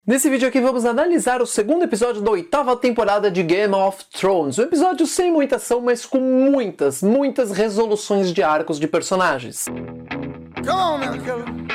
Nesse vídeo aqui vamos analisar o segundo episódio da 8ª temporada de Game of Thrones. Um episódio sem muita ação, mas com muitas resoluções de arcos de personagens. Come on, man, killer.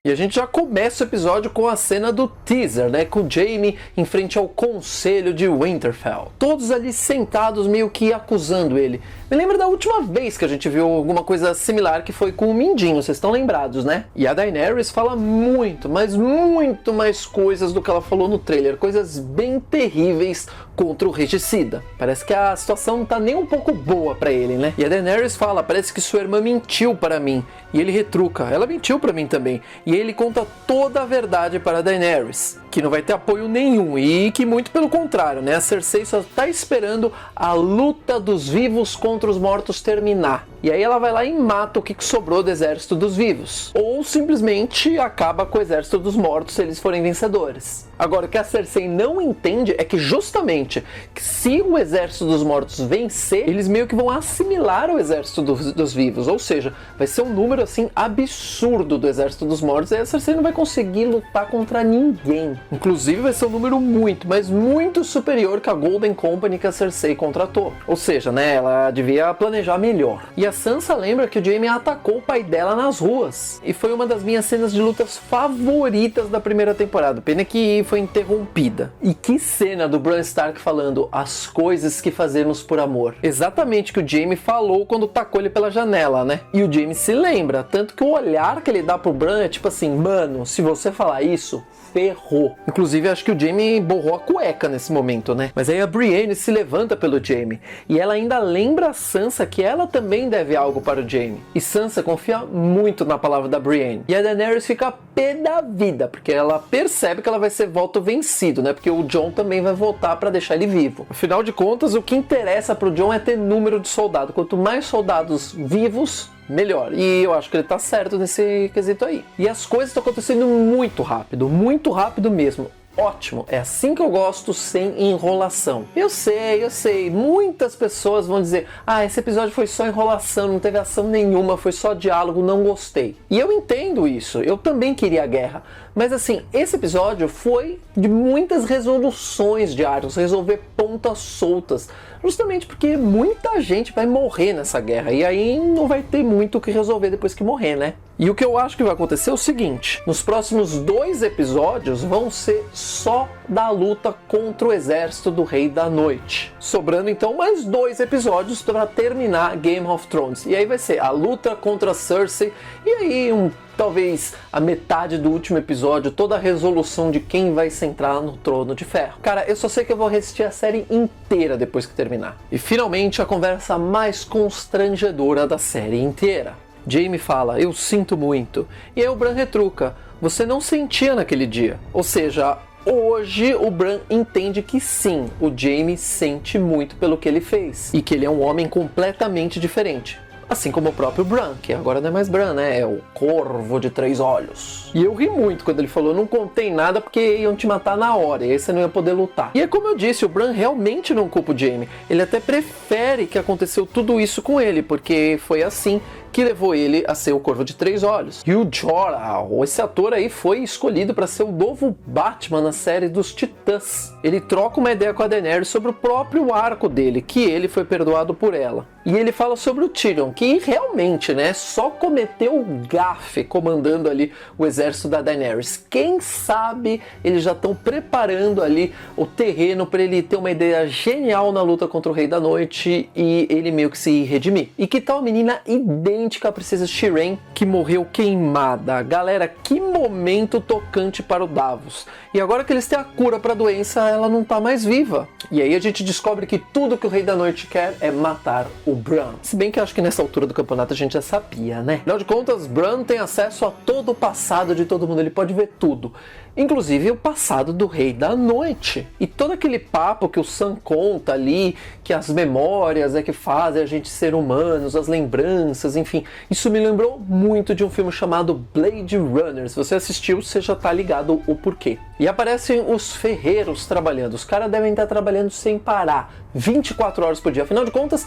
E a gente já começa o episódio com a cena do teaser, né? Com o Jaime em frente ao conselho de Winterfell. Todos ali sentados meio que acusando ele. Me lembra da última vez que a gente viu alguma coisa similar, que foi com o Mindinho, vocês estão lembrados, né? E a Daenerys fala muito mais coisas do que ela falou no trailer. Coisas bem terríveis contra o regicida. Parece que a situação não tá nem um pouco boa pra ele, né? E a Daenerys fala, parece que sua irmã mentiu para mim. E ele retruca, ela mentiu pra mim também. E ele conta toda a verdade para a Daenerys, que não vai ter apoio nenhum e que muito pelo contrário, né? A Cersei só tá esperando a luta dos vivos contra os mortos terminar. E aí ela vai lá e mata o que sobrou do exército dos vivos. Ou simplesmente acaba com o exército dos mortos se eles forem vencedores. Agora, o que a Cersei não entende é que justamente que se o exército dos mortos vencer, eles meio que vão assimilar o exército dos vivos. Ou seja, vai ser um número assim absurdo do exército dos mortos e a Cersei não vai conseguir lutar contra ninguém. Inclusive vai ser um número muito superior que a Golden Company que a Cersei contratou. Ou seja, né, ela devia planejar melhor. E a Sansa lembra que o Jaime atacou o pai dela nas ruas. E foi uma das minhas cenas de lutas favoritas da primeira temporada. Pena que foi interrompida. E que cena do Bran Stark falando as coisas que fazemos por amor. Exatamente o que o Jaime falou quando tacou ele pela janela, né? E o Jaime se lembra, tanto que o olhar que ele dá pro Bran é tipo assim, mano, se você falar isso, ferrou. Inclusive, acho que o Jaime borrou a cueca nesse momento, né? Mas aí a Brienne se levanta pelo Jaime. E ela ainda lembra a Sansa que ela também deve algo para o Jaime. E Sansa confia muito na palavra da Brienne. E a Daenerys fica pé da vida, porque ela percebe que ela vai ser voto vencido, né? Porque o Jon também vai voltar para deixar ele vivo. Afinal de contas, o que interessa pro Jon é ter número de soldado. Quanto mais soldados vivos, melhor. E eu acho que ele tá certo nesse quesito aí. E as coisas estão acontecendo muito rápido mesmo. Ótimo, é assim que eu gosto, sem enrolação. Eu sei, muitas pessoas vão dizer, esse episódio foi só enrolação, não teve ação nenhuma, foi só diálogo, não gostei. E eu entendo isso, eu também queria a guerra. Mas assim, esse episódio foi de muitas resoluções de arcos, resolver pontas soltas. Justamente porque muita gente vai morrer nessa guerra, e aí não vai ter muito o que resolver depois que morrer, né? E o que eu acho que vai acontecer é o seguinte, nos próximos 2 episódios vão ser só da luta contra o exército do Rei da Noite. Sobrando então mais 2 episódios para terminar Game of Thrones. E aí vai ser a luta contra Cersei, e aí talvez a metade do último episódio, toda a resolução de quem vai sentar no Trono de Ferro. Cara, eu só sei que eu vou assistir a série inteira depois que terminar. E finalmente a conversa mais constrangedora da série inteira. Jaime fala, eu sinto muito. E aí o Bran retruca, você não sentia naquele dia. Ou seja, hoje o Bran entende que sim, o Jaime sente muito pelo que ele fez. E que ele é um homem completamente diferente. Assim como o próprio Bran, que agora não é mais Bran, né? É o Corvo de 3 olhos. E eu ri muito quando ele falou, não contei nada porque iam te matar na hora, e aí você não ia poder lutar. E é como eu disse, o Bran realmente não culpa o Jaime. Ele até prefere que aconteceu tudo isso com ele, porque foi assim que levou ele a ser o Corvo de 3 olhos. E o Jorah, esse ator aí, foi escolhido para ser o novo Batman na série dos Titãs. Ele troca uma ideia com a Daenerys sobre o próprio arco dele, que ele foi perdoado por ela. E ele fala sobre o Tyrion, que realmente, né, só cometeu gafe comandando ali o exército da Daenerys. Quem sabe eles já estão preparando ali o terreno para ele ter uma ideia genial na luta contra o Rei da Noite e ele meio que se redimir. E que tal a menina idêntica à princesa Shireen, que morreu queimada? Galera, que momento tocante para o Davos. E agora que eles têm a cura para a doença, ela não tá mais viva. E aí a gente descobre que tudo que o Rei da Noite quer é matar o Bran. Se bem que eu acho que nessa altura do campeonato a gente já sabia, né? Afinal de contas, Bran tem acesso a todo o passado de todo mundo, ele pode ver tudo. Inclusive o passado do Rei da Noite. E todo aquele papo que o Sam conta ali, que as memórias é que fazem a gente ser humanos, as lembranças, enfim. Isso me lembrou muito de um filme chamado Blade Runner. Se você assistiu, você já tá ligado o porquê. E aparecem os ferreiros trabalhando. Os caras devem estar trabalhando sem parar, 24 horas por dia. Afinal de contas,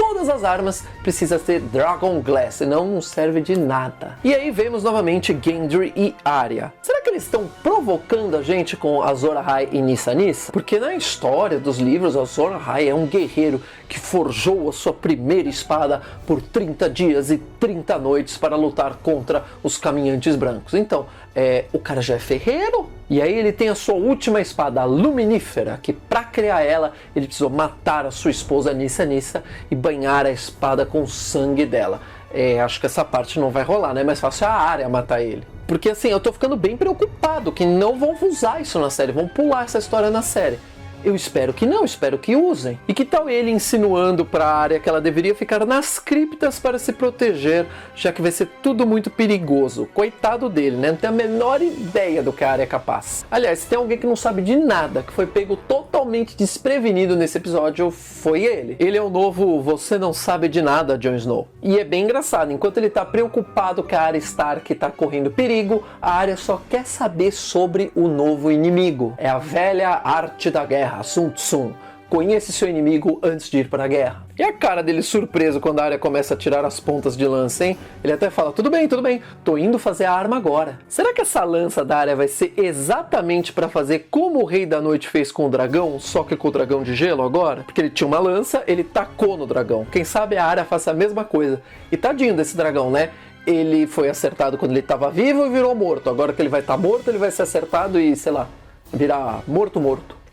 todas as armas precisa ser Dragon Glass, senão não serve de nada. E aí vemos novamente Gendry e Arya. Será que eles estão provocando a gente com Azor Ahai e Nissa Nissa? Porque na história dos livros, Azor Ahai é um guerreiro que forjou a sua primeira espada por 30 dias e 30 noites para lutar contra os caminhantes brancos. Então, o cara já é ferreiro. E aí ele tem a sua última espada, a Luminífera, que para criar ela, ele precisou matar a sua esposa Nissa Nissa e banhar a espada com o sangue dela. Acho que essa parte não vai rolar, né? Mais fácil a Arya matar ele. Porque assim, eu tô ficando bem preocupado que não vão usar isso na série, vão pular essa história na série. Eu espero que não, espero que usem. E que tal ele insinuando para a Arya que ela deveria ficar nas criptas para se proteger, já que vai ser tudo muito perigoso. Coitado dele, né? Não tem a menor ideia do que a Arya é capaz. Aliás, se tem alguém que não sabe de nada, que foi pego totalmente desprevenido nesse episódio, foi ele. Ele é o novo "você não sabe de nada", Jon Snow. E é bem engraçado, enquanto ele tá preocupado que a Arya Stark tá correndo perigo, a Arya só quer saber sobre o novo inimigo. É a velha arte da guerra. Sun Tzu, conhece seu inimigo antes de ir para a guerra. E a cara dele surpreso quando a Arya começa a tirar as pontas de lança, hein? Ele até fala, tudo bem, tô indo fazer a arma agora. Será que essa lança da Arya vai ser exatamente para fazer como o Rei da Noite fez com o dragão, só que com o dragão de gelo agora? Porque ele tinha uma lança, ele tacou no dragão. Quem sabe a Arya faça a mesma coisa. E tadinho desse dragão, né? Ele foi acertado quando ele estava vivo e virou morto. Agora que ele vai estar morto, ele vai ser acertado e, sei lá, virar morto.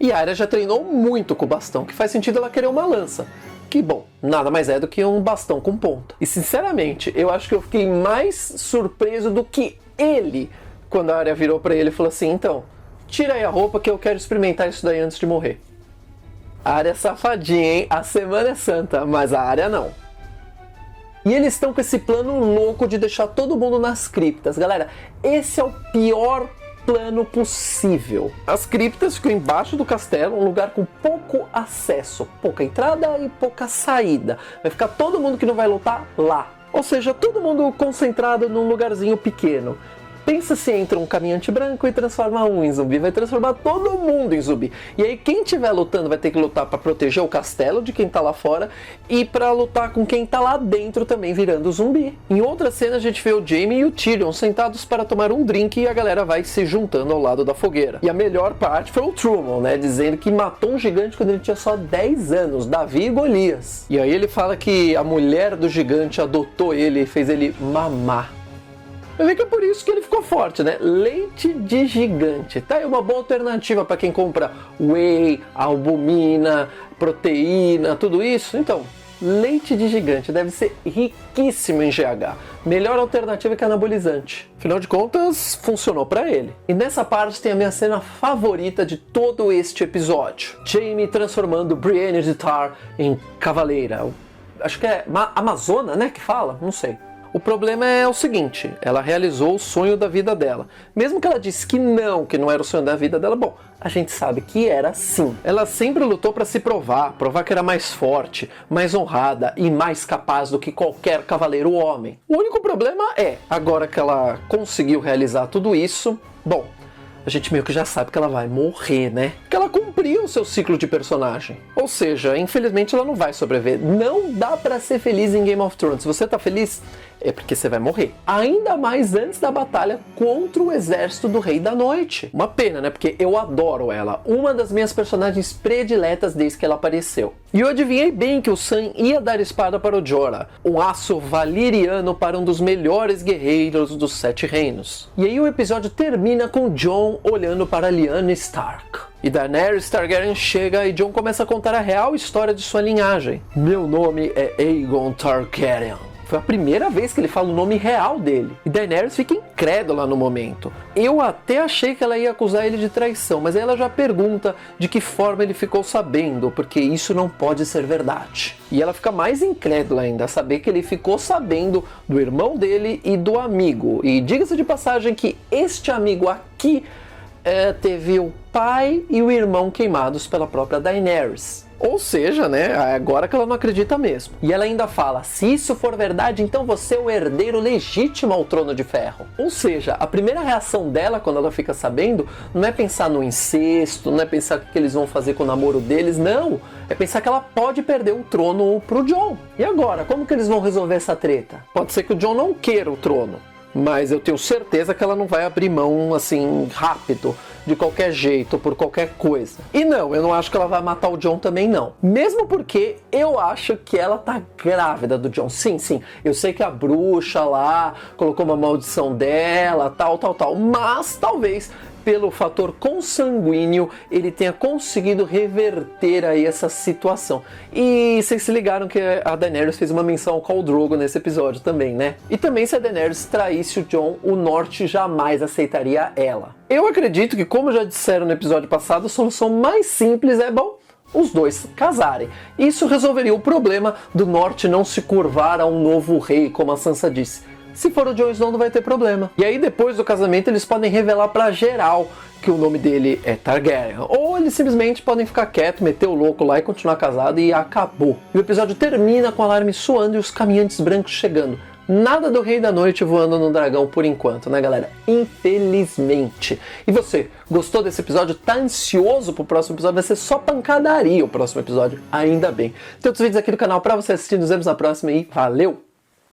E a Arya já treinou muito com o bastão, que faz sentido ela querer uma lança. Que bom, nada mais é do que um bastão com ponta. E sinceramente, eu acho que eu fiquei mais surpreso do que ele, quando a Arya virou pra ele e falou assim, então, tira aí a roupa que eu quero experimentar isso daí antes de morrer. A Arya é safadinha, hein? A semana é santa, mas a Arya não. E eles estão com esse plano louco de deixar todo mundo nas criptas. Galera, esse é o pior plano possível. As criptas ficam embaixo do castelo, um lugar com pouco acesso, pouca entrada e pouca saída. Vai ficar todo mundo que não vai lutar lá. Ou seja, todo mundo concentrado num lugarzinho pequeno. Pensa se entra um caminhante branco e transforma um em zumbi, vai transformar todo mundo em zumbi. E aí quem estiver lutando vai ter que lutar para proteger o castelo de quem tá lá fora e para lutar com quem tá lá dentro também virando zumbi. Em outra cena a gente vê o Jaime e o Tyrion sentados para tomar um drink e a galera vai se juntando ao lado da fogueira. E a melhor parte foi o Truman, né, dizendo que matou um gigante quando ele tinha só 10 anos, Davi e Golias. E aí ele fala que a mulher do gigante adotou ele e fez ele mamar. Eu vi que é por isso que ele ficou forte, né? Leite de gigante. Tá aí uma boa alternativa para quem compra whey, albumina, proteína, tudo isso. Então, leite de gigante deve ser riquíssimo em GH. Melhor alternativa que anabolizante. Afinal de contas, funcionou para ele. E nessa parte tem a minha cena favorita de todo este episódio. Jaime transformando Brienne de Tar em cavaleira. Acho que é Amazona, né, que fala? Não sei. O problema é o seguinte, ela realizou o sonho da vida dela. Mesmo que ela disse que não era o sonho da vida dela, bom, a gente sabe que era sim. Ela sempre lutou para se provar que era mais forte, mais honrada e mais capaz do que qualquer cavaleiro homem. O único problema é, agora que ela conseguiu realizar tudo isso, bom, a gente meio que já sabe que ela vai morrer, né? Que ela cumpriu o seu ciclo de personagem. Ou seja, infelizmente ela não vai sobreviver. Não dá pra ser feliz em Game of Thrones. Se você tá feliz, é porque você vai morrer. Ainda mais antes da batalha contra o exército do Rei da Noite. Uma pena, né? Porque eu adoro ela. Uma das minhas personagens prediletas desde que ela apareceu. E eu adivinhei bem que o Sam ia dar espada para o Jorah. Um aço valeriano para um dos melhores guerreiros dos 7 reinos. E aí o episódio termina com Jon olhando para Lyanna Stark. E Daenerys Targaryen chega e Jon começa a contar a real história de sua linhagem. Meu nome é Aegon Targaryen. Foi a primeira vez que ele fala o nome real dele. E Daenerys fica incrédula no momento. Eu até achei que ela ia acusar ele de traição, mas aí ela já pergunta de que forma ele ficou sabendo, porque isso não pode ser verdade. E ela fica mais incrédula ainda, saber que ele ficou sabendo do irmão dele e do amigo. E diga-se de passagem que este amigo aqui teve o pai e o irmão queimados pela própria Daenerys. Ou seja, né, agora que ela não acredita mesmo. E ela ainda fala, se isso for verdade, então você é o herdeiro legítimo ao Trono de Ferro. Ou seja, a primeira reação dela, quando ela fica sabendo, não é pensar no incesto, não é pensar o que eles vão fazer com o namoro deles, não. É pensar que ela pode perder o trono pro Jon. E agora, como que eles vão resolver essa treta? Pode ser que o Jon não queira o trono, mas eu tenho certeza que ela não vai abrir mão assim rápido, de qualquer jeito, por qualquer coisa. E não, eu não acho que ela vai matar o Jon também não. Mesmo porque eu acho que ela tá grávida do Jon. Sim, eu sei que a bruxa lá colocou uma maldição dela, tal. Mas talvez pelo fator consanguíneo ele tenha conseguido reverter aí essa situação. E vocês se ligaram que a Daenerys fez uma menção ao Khal Drogo nesse episódio também, né? E também se a Daenerys traísse o Jon, o Norte jamais aceitaria ela. Eu acredito que, como já disseram no episódio passado, a solução mais simples é, os dois casarem. Isso resolveria o problema do Norte não se curvar a um novo rei, como a Sansa disse. Se for o Jon Snow, não vai ter problema. E aí, depois do casamento, eles podem revelar pra geral que o nome dele é Targaryen. Ou eles simplesmente podem ficar quietos, meter o louco lá e continuar casado e acabou. E o episódio termina com o alarme soando e os caminhantes brancos chegando. Nada do Rei da Noite voando no dragão por enquanto, né, galera? Infelizmente. E você, gostou desse episódio? Tá ansioso pro próximo episódio? Vai ser só pancadaria o próximo episódio, ainda bem. Tem outros vídeos aqui no canal pra você assistir. Nos vemos na próxima e valeu!